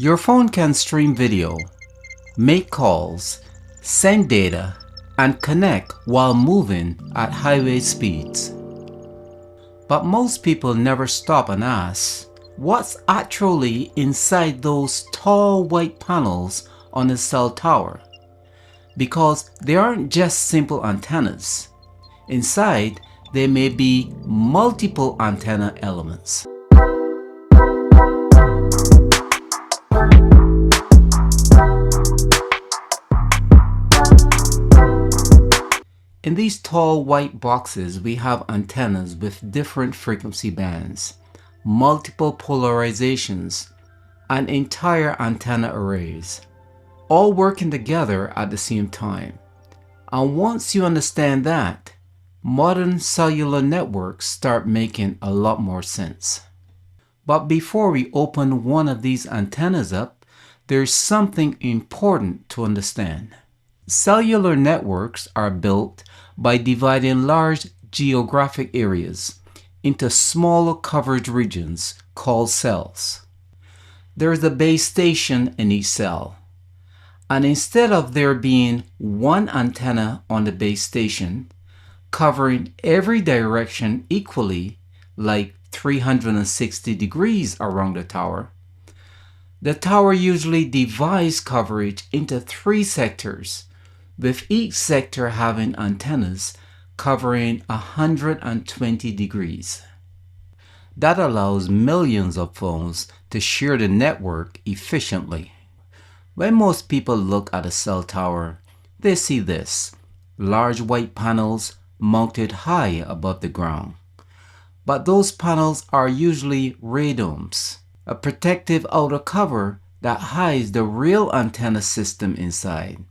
Your phone can stream video, make calls, send data, and connect while moving at highway speeds. But most people never stop and ask, what's actually inside those tall white panels on a cell tower? Because they aren't just simple antennas. Inside, there may be multiple antenna elements. In these tall white boxes, we have antennas with different frequency bands, multiple polarizations, and entire antenna arrays, all working together at the same time. And once you understand that, modern cellular networks start making a lot more sense. But before we open one of these antennas up, there's something important to understand. Cellular networks are built by dividing large geographic areas into smaller coverage regions called cells. There is a base station in each cell, and instead of there being one antenna on the base station covering every direction equally, like 360 degrees around the tower usually divides coverage into 3 sectors, with each sector having antennas covering 120 degrees. That allows millions of phones to share the network efficiently. When most people look at a cell tower, they see this: large white panels mounted high above the ground. But those panels are usually radomes, a protective outer cover that hides the real antenna system inside.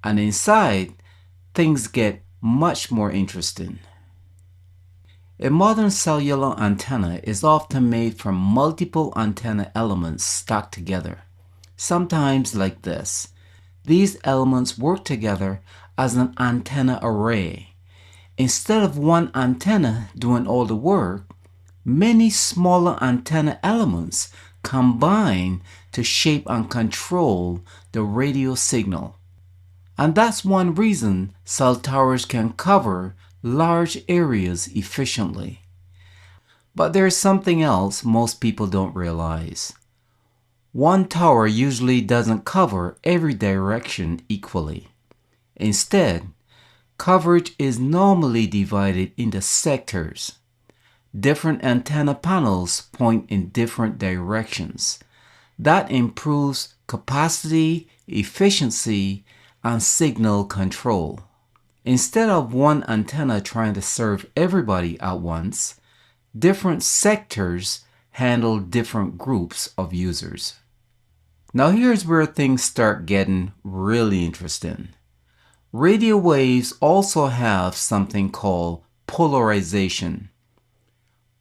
And inside, things get much more interesting. A modern cellular antenna is often made from multiple antenna elements stacked together, sometimes like this. These elements work together as an antenna array. Instead of one antenna doing all the work, many smaller antenna elements combine to shape and control the radio signal. And that's one reason cell towers can cover large areas efficiently. But there's something else most people don't realize. One tower usually doesn't cover every direction equally. Instead, coverage is normally divided into sectors. Different antenna panels point in different directions. That improves capacity, efficiency, and signal control. Instead of one antenna trying to serve everybody at once, different sectors handle different groups of users. Now here's where things start getting really interesting. Radio waves also have something called polarization.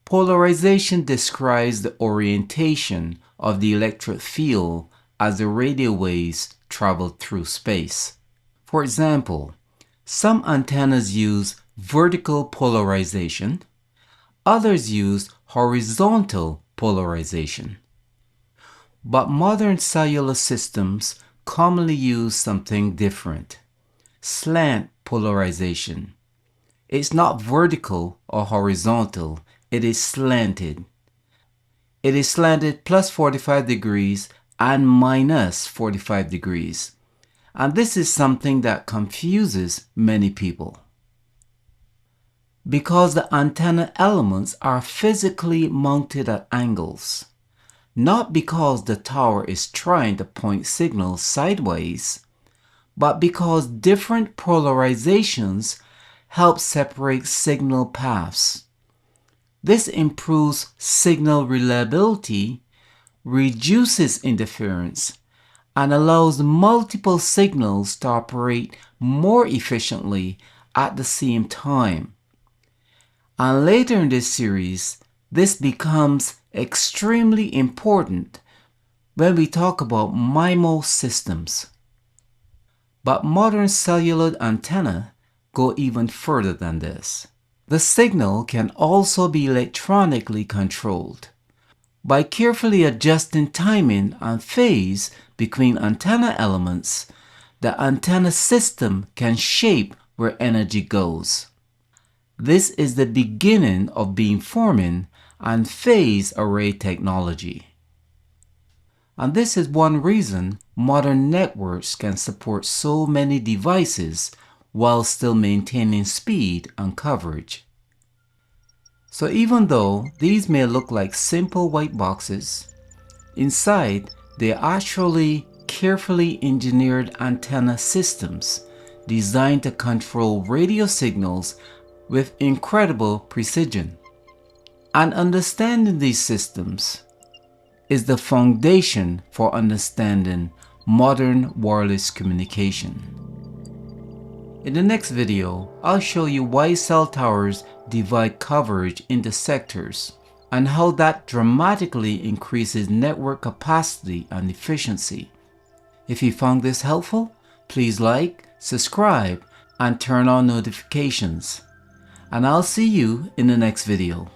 Polarization describes the orientation of the electric field as the radio waves travel through space. For example, some antennas use vertical polarization, others use horizontal polarization. But modern cellular systems commonly use something different: slant polarization. It's not vertical or horizontal, it is slanted. It is slanted plus 45 degrees and minus 45 degrees. And this is something that confuses many people. Because the antenna elements are physically mounted at angles, not because the tower is trying to point signals sideways, but because different polarizations help separate signal paths. This improves signal reliability, reduces interference, and allows multiple signals to operate more efficiently at the same time. And later in this series, this becomes extremely important when we talk about MIMO systems. But modern cellular antenna go even further than this. The signal can also be electronically controlled. By carefully adjusting timing and phase between antenna elements, the antenna system can shape where energy goes. This is the beginning of beamforming and phase array technology. And this is one reason modern networks can support so many devices while still maintaining speed and coverage. So even though these may look like simple white boxes, inside they are actually carefully engineered antenna systems designed to control radio signals with incredible precision. And understanding these systems is the foundation for understanding modern wireless communication. In the next video, I'll show you why cell towers divide coverage into sectors and how that dramatically increases network capacity and efficiency. If you found this helpful, please like, subscribe, and turn on notifications. And I'll see you in the next video.